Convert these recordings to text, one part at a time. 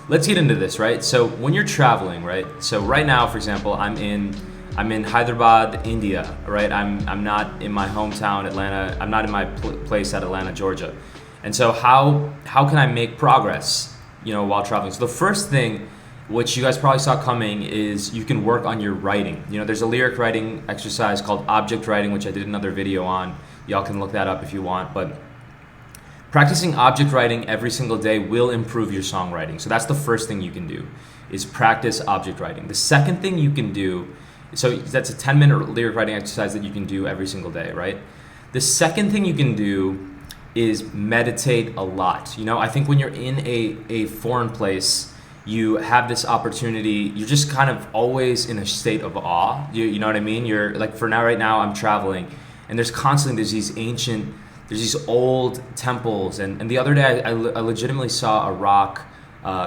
let's get into this, right? So when you're traveling, right? So right now, for example, I'm in Hyderabad, India, right? I'm not in my hometown, Atlanta. I'm not in my place at Atlanta, Georgia. And so how can I make progress, while traveling? So the first thing, which you guys probably saw coming, is you can work on your writing. There's a lyric writing exercise called object writing, which I did another video on. Y'all can look that up if you want, but practicing object writing every single day will improve your songwriting. So that's the first thing you can do, is practice object writing. The second thing you can do, so that's a 10-minute lyric writing exercise that you can do every single day, right? The second thing you can do is meditate a lot. I think when you're in a foreign place, you have this opportunity, you're just kind of always in a state of awe. You know what I mean? You're like, right now I'm traveling, and there's these old temples, and the other day I legitimately saw a rock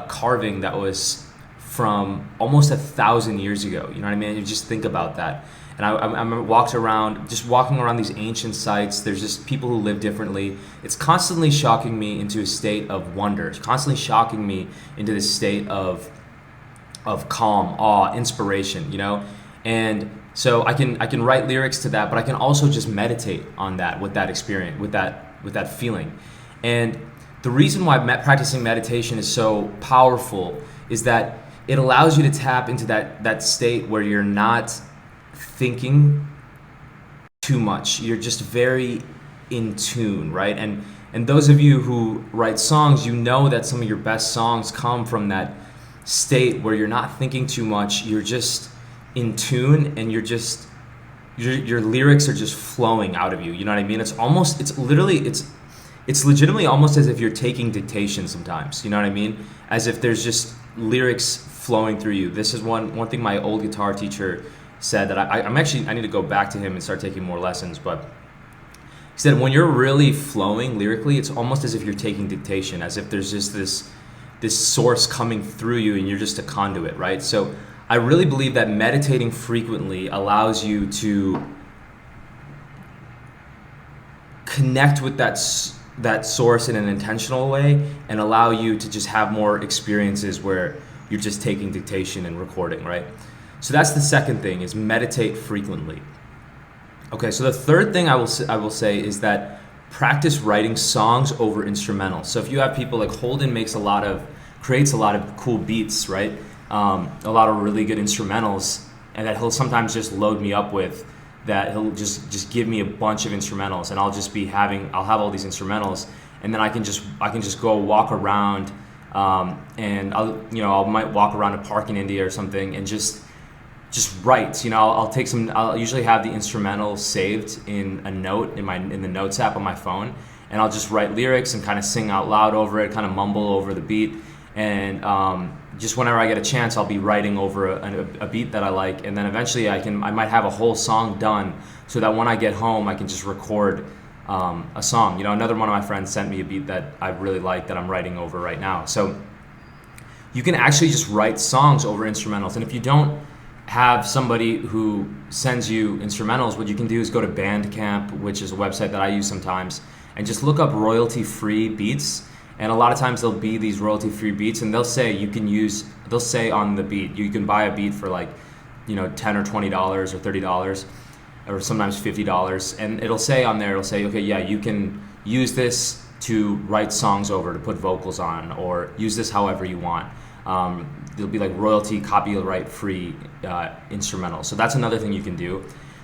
carving that was from almost 1,000 years ago. You know what I mean? You just think about that. And I walking around these ancient sites. There's just people who live differently. It's constantly shocking me into a state of wonder. It's constantly shocking me into this state of calm, awe, inspiration. And so I can write lyrics to that, but I can also just meditate on that, with that experience, with that feeling. And the reason why practicing meditation is so powerful is that it allows you to tap into that state where you're not thinking too much. You're just very in tune, right? And those of you who write songs, that some of your best songs come from that state where you're not thinking too much. You're just in tune, and your lyrics are just flowing out of you. You know what I mean? It's legitimately almost as if you're taking dictation sometimes. You know what I mean? As if there's just lyrics flowing through you. This is one thing my old guitar teacher said, that I need to go back to him and start taking more lessons. But he said, when you're really flowing lyrically, it's almost as if you're taking dictation, as if there's just this source coming through you, and you're just a conduit, right? So I really believe that meditating frequently allows you to connect with that source in an intentional way, and allow you to just have more experiences where you're just taking dictation and recording, right? So that's the second thing, is meditate frequently. Okay, so the third thing I will say is that practice writing songs over instrumentals. So if you have people like Holden creates a lot of cool beats, right? A lot of really good instrumentals, and that he'll sometimes just load me up with, that he'll just give me a bunch of instrumentals, and I'll have all these instrumentals, and then I can just go walk around, and I might walk around a park in India or something, and just write. I'll usually have the instrumental saved in a note in the notes app on my phone, and I'll just write lyrics and kind of sing out loud over it, kind of mumble over the beat, and just whenever I get a chance, I'll be writing over a beat that I like, and then eventually I might have a whole song done, so that when I get home I can just record a song. Another one of my friends sent me a beat that I really like that I'm writing over right now. So you can actually just write songs over instrumentals, and if you don't have somebody who sends you instrumentals, what you can do is go to Bandcamp, which is a website that I use sometimes, and just look up royalty-free beats. And a lot of times there'll be these royalty-free beats, and they'll say on the beat, you can buy a beat for like, $10 or $20 or $30, or sometimes $50. And it'll say, okay, yeah, you can use this to write songs over, to put vocals on, or use this however you want. There'll be like royalty, copyright-free instrumental. So that's another thing you can do.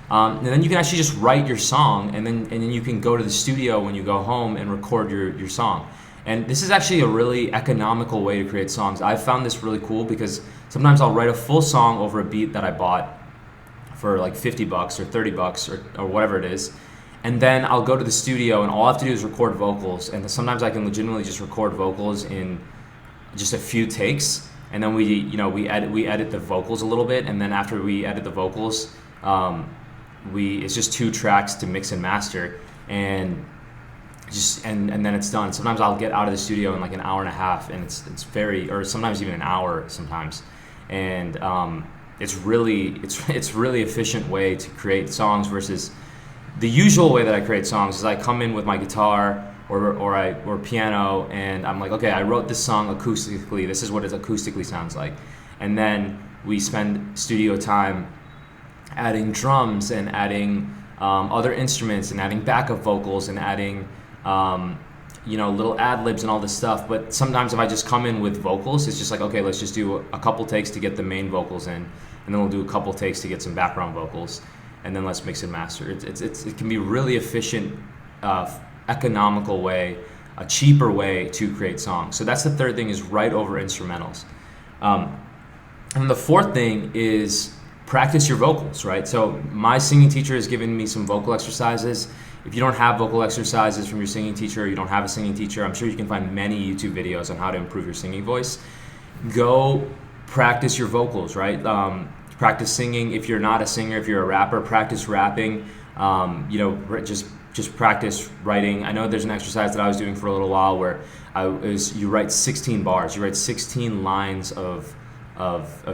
And then you can actually just write your song, and then you can go to the studio when you go home and record your song. And this is actually a really economical way to create songs. I've found this really cool, because sometimes I'll write a full song over a beat that I bought for like $50 or $30 or whatever it is. And then I'll go to the studio, and all I have to do is record vocals. And sometimes I can legitimately just record vocals in just a few takes. And then we edit the vocals a little bit. And then after we edit the vocals, it's just 2 tracks to mix and master. And then it's done. Sometimes I'll get out of the studio in like an hour and a half, and or sometimes even an hour sometimes, and it's really efficient way to create songs versus the usual way that I create songs. Is I come in with my guitar, or piano, and I'm like, okay, I wrote this song acoustically. This is what it acoustically sounds like, and then we spend studio time adding drums and adding other instruments and adding backup vocals and adding little ad libs and all this stuff. But sometimes if I just come in with vocals, it's just like, okay, let's just do a couple takes to get the main vocals in, and then we'll do a couple takes to get some background vocals, and then let's mix and master. It can be a really efficient, economical way, a cheaper way to create songs. So that's the third thing, is write over instrumentals. And the fourth thing is practice your vocals, right? So my singing teacher has given me some vocal exercises. If you don't have vocal exercises from your singing teacher, or you don't have a singing teacher, I'm sure you can find many YouTube videos on how to improve your singing voice. Go practice your vocals, right? Practice singing. If you're not a singer, if you're a rapper, practice rapping. Just practice writing. I know there's an exercise that I was doing for a little while where you write 16 bars. You write 16 lines of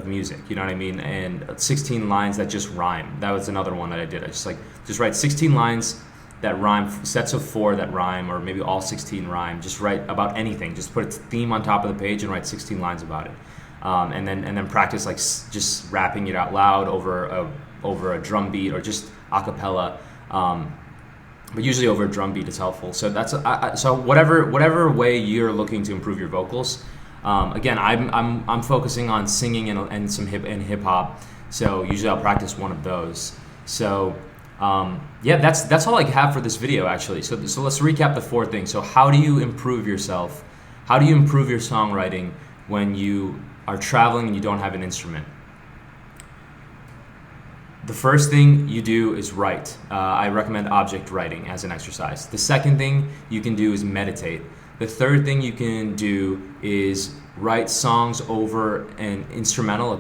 music, you know what I mean? And 16 lines that just rhyme. That was another one that I did. I just write 16 lines that rhyme, sets of 4 that rhyme, or maybe all 16 rhyme. Just write about anything. Just put a theme on top of the page and write 16 lines about it. And then practice like just rapping it out loud over a drum beat, or just a cappella. But usually over a drum beat is helpful. So that's so whatever way you're looking to improve your vocals. Again, I'm focusing on singing and some hip hop. So usually I'll practice one of those. So that's all I have for this video, actually. So let's recap the 4 things. So how do you improve yourself? How do you improve your songwriting when you are traveling and you don't have an instrument? The first thing you do is write. I recommend object writing as an exercise. The second thing you can do is meditate. The third thing you can do is write songs over an instrumental,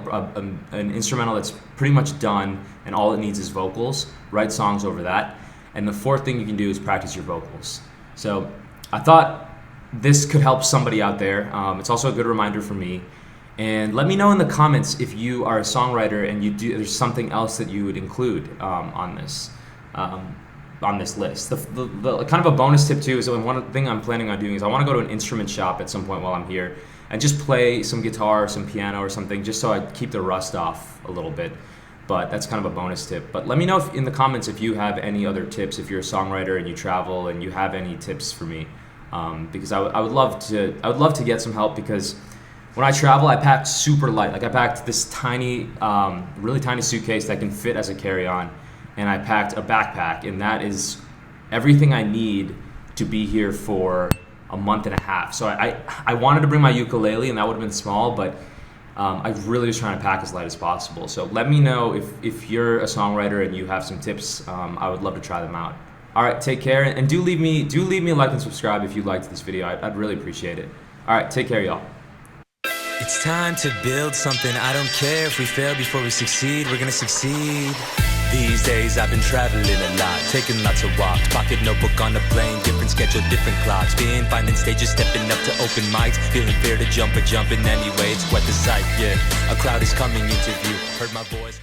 an instrumental that's pretty much done and all it needs is vocals. Write songs over that. And the fourth thing you can do is practice your vocals. So I thought this could help somebody out there. It's also a good reminder for me. And let me know in the comments if you are a songwriter and there's something else that you would include on this list. The kind of a bonus tip too is one thing I'm planning on doing is I want to go to an instrument shop at some point while I'm here and just play some guitar or some piano or something, just so I keep the rust off a little bit. But that's kind of a bonus tip. But let me know in the comments if you have any other tips, if you're a songwriter and you travel and you have any tips for me, because I would love to get some help, because when I travel, I pack super light. Like I packed this tiny, really tiny suitcase that can fit as a carry-on, and I packed a backpack, and that is everything I need to be here for a month and a half. So I wanted to bring my ukulele, and that would have been small, but I really was trying to pack as light as possible. So let me know if you're a songwriter and you have some tips. I would love to try them out. All right, take care, and do leave me a like and subscribe if you liked this video. I'd really appreciate it. All right, take care, y'all. It's time to build something. I don't care if we fail before we succeed. We're gonna succeed. These days I've been traveling a lot, taking lots of walks, pocket notebook on the plane, different schedule, different clocks, finding stages, stepping up to open mics, feeling fear to jump, but jumping anyway, it's quite the sight, yeah. A crowd is coming into view, heard my voice.